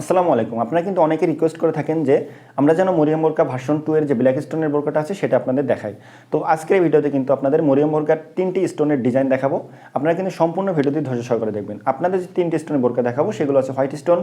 আসসালামু আলাইকুম। আপনারা কিন্তু অনেকে রিকোয়েস্ট করে থাকেন যে আমরা যেন মরিয়ম বোরকা ভার্সন 2 এর যে ব্ল্যাক স্টোনের বোরকাটা আছে সেটা আপনাদের দেখাই। তো আজকের এই ভিডিওতে কিন্তু আপনাদের মরিয়ম বোরকার 3টি স্টোনের ডিজাইন দেখাবো। আপনারা কিন্তু সম্পূর্ণ ভিডিওটি ধৈর্য সহকারে দেখবেন। আপনাদের যে 3টি স্টোনের বোরকা দেখাবো সেগুলো আছে হোয়াইট স্টোন,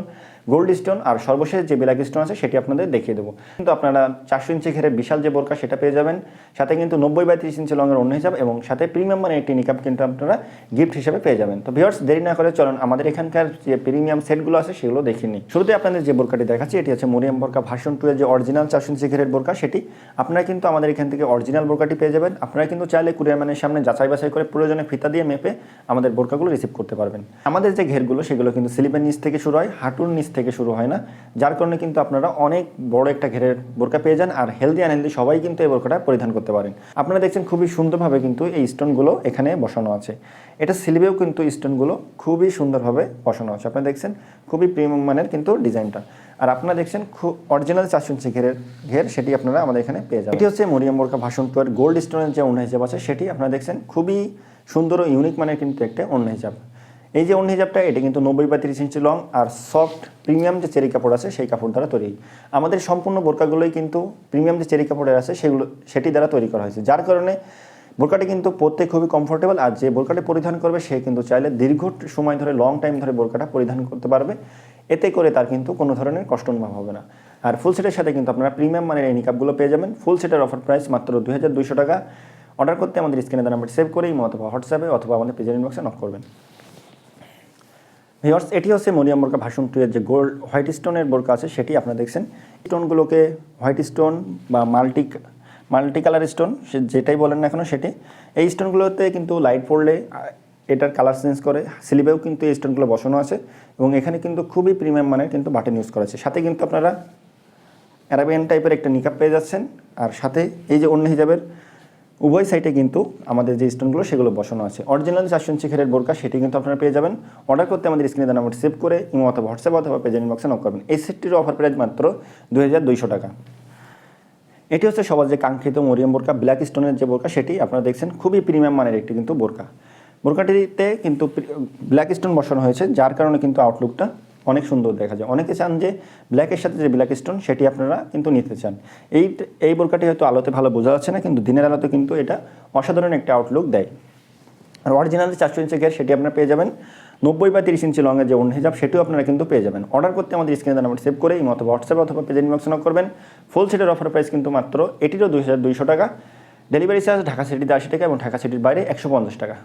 গোল্ড স্টোন আর সর্বশেষ যে ব্ল্যাক স্টোন আছে সেটি আপনাদের দেখিয়ে দেবো। কিন্তু আপনারা 400 ইঞ্চি ঘেরের বিশাল যে বোরকা সেটা পেয়ে যাবেন, সাথে কিন্তু 90/30 ইঞ্চি লংয়ের অন্য হিসাব এবং সাথে প্রিমিয়াম মানে একটি নিকাব কিন্তু আপনারা গিফট হিসেবে পেয়ে যাবেন। তো ভিউয়ার্স, দেরি না করে চলুন আমাদের এখানকার যে প্রিমিয়াম সেটগুলো আছে সেগুলো দেখিয়ে নিই। শুরুতে আপনাদের যে বোরকাটি দেখাচ্ছি এটি হচ্ছে মরিয়ম বোরকা ভার্সন 2 এর যে অরিজিনাল 400 ইঞ্চি ঘেরের বোরকা সেটি। আপনারা কিন্তু আমাদের এখান থেকে অরিজিনাল বোরকাটি পেয়ে যাবেন। আপনারা কিন্তু চাইলে কুরিয়ার ম্যানের সামনে যাচাই বাছাই করে প্রয়োজনে ফিতা দিয়ে মেপে আমাদের বোরকাগুলো রিসিভ করতে পারবেন। আমাদের যে ঘেরগুলো সেগুলো কিন্তু স্লিপের নিচ থেকে শুরু হয়, হাঁটুর নিচ থেকে শুরু হয় না, যার কারণে কিন্তু আপনারা অনেক বড় একটা ঘেরের বোরকা পেয়ে যান। আর হেলদি আনহেলদি সবাই কিন্তু এই বোরকাটা পরিধান করতে পারেন। আপনারা দেখছেন খুবই সুন্দরভাবে কিন্তু এই স্টোনগুলো এখানে বসানো আছে। এটা স্লিভেও কিন্তু স্টোনগুলো খুবই সুন্দরভাবে বসানো আছে। আপনারা দেখছেন খুবই প্রিমিয়াম মানের কিন্তু ডিজাইনটা। আর আপনারা দেখছেন খুব অরিজিনাল 400 ইঞ্চি ঘের সেটি আপনারা আমাদের এখানে পেয়ে যাবেন। এটি হচ্ছে মরিয়ম বোরকা ভার্সন 2 এর গোল্ড স্টোনের যে ওড়না হিসাব আছে সেটি আপনারা দেখছেন খুবই সুন্দর ও ইউনিক মানের কিন্তু একটা ওড়না হিসাব। এই যে ওড়না হিসাবটা এটা কিন্তু 90/30 ইঞ্চি লং আর সফট প্রিমিয়াম যে চেরি কাপড় আছে সেই কাপড় দ্বারা তৈরি। আমাদের সম্পূর্ণ বোরকাগুলোই কিন্তু প্রিমিয়াম যে চেরি কাপড়ের আছে সেটি দ্বারা তৈরি করা হয়েছে, যার কারণে বোরকাটি কিন্তু পরতে খুবই কমফোর্টেবল। আর যে বোরকাটি পরিধান করবে সে কিন্তু চাইলে দীর্ঘ সময় ধরে লং টাইম ধরে বোরকাটা পরিধান করতে পারবে। এতে করে তার কিন্তু কোনো ধরনের কষ্ট অনুভব হবে না। আর ফুল সেটের সাথে কিন্তু আপনারা প্রিমিয়াম মানের এই নিকাপগুলো পেয়ে যাবেন। ফুল সেটের অফার প্রাইস মাত্র 2200 টাকা। অর্ডার করতে আমাদের স্ক্রিনে দেওয়া নাম্বার সেভ করেই অথবা হোয়াটসঅ্যাপে অথবা আমাদের পেজের ইনবক্সে নক করবেন। ভিউয়ার্স, এটি হচ্ছে মরিয়ম বোরকা ভার্সন 2 এর যে গোল্ড হোয়াইট স্টোনের বোরকা আছে সেটি আপনারা দেখছেন। স্টোনগুলোকে হোয়াইট স্টোন বা মাল্টি কালার স্টোন সে যেটাই বলেন না কেন সেটি, এই স্টোনগুলোতে কিন্তু লাইট পড়লে এটার কালার চেঞ্জ করে। স্লিভেও কিন্তু এই স্টোনগুলো বসানো আছে এবং এখানে কিন্তু খুবই প্রিমিয়াম মানের কিন্তু বাটন ইউজ করা আছে। সাথে কিন্তু আপনারা অ্যারাবিয়ান টাইপের একটা নিকাব পেয়ে যাচ্ছেন। আর সাথে এই যে অন্য হিজাবের উভয় সাইডে কিন্তু আমাদের যে স্টোনগুলো সেগুলো বসানো আছে। অরিজিনাল 400 ইঞ্চি ঘেরের বোরকা সেটি কিন্তু আপনারা পেয়ে যাবেন। অর্ডার করতে আমাদের স্ক্রিনে দেওয়া নাম্বার সেভ করে ইমো অথবা হোয়াটসঅ্যাপ অথবা পেজের ইনবক্সে নক করবেন। এই সেটটির অফার প্রাইস মাত্র 2200 টাকা। এটি হচ্ছে সবার যে কাঙ্ক্ষিত মরিয়ম বোরকা ব্ল্যাক স্টোনের যে বোরকা সেটি আপনারা দেখছেন খুবই প্রিমিয়াম মানের একটি কিন্তু বোরকা। বোরকাটিতে কিন্তু ব্ল্যাক স্টোন বসানো হয়েছে, যার কারণে কিন্তু আউটলুকটা অনেক সুন্দর দেখা যায়। অনেকে চান যে ব্ল্যাকের সাথে যে ব্ল্যাক স্টোন সেটি আপনারা কিন্তু নিতে চান। এই বোরকাটি হয়তো আলোতে ভালো বোঝা যাচ্ছে না, কিন্তু দিনের আলোতে কিন্তু এটা অসাধারণ একটা আউটলুক দেয়। আর অরিজিনাল 400 ইঞ্চি ঘের সেটি আপনারা পেয়ে যাবেন। 90/30 ইঞ্চি লংয়ের যে ওড়না হিসাব সেটিও আপনারা কিন্তু পেয়ে যাবেন। অর্ডার করতে আমাদের স্ক্রিনে দেওয়া নাম্বার সেভ করে ইমো অথবা হোয়াটসঅ্যাপ অথবা পেজের ইনবক্সে নক করবেন। ফুল সেটের অফার প্রাইস কিন্তু মাত্র এটিরও 2200 টাকা। ডেলিভারি চার্জ ঢাকা সিটিতে 80 টাকা এবং ঢাকা সিটির বাইরে 150 টাকা।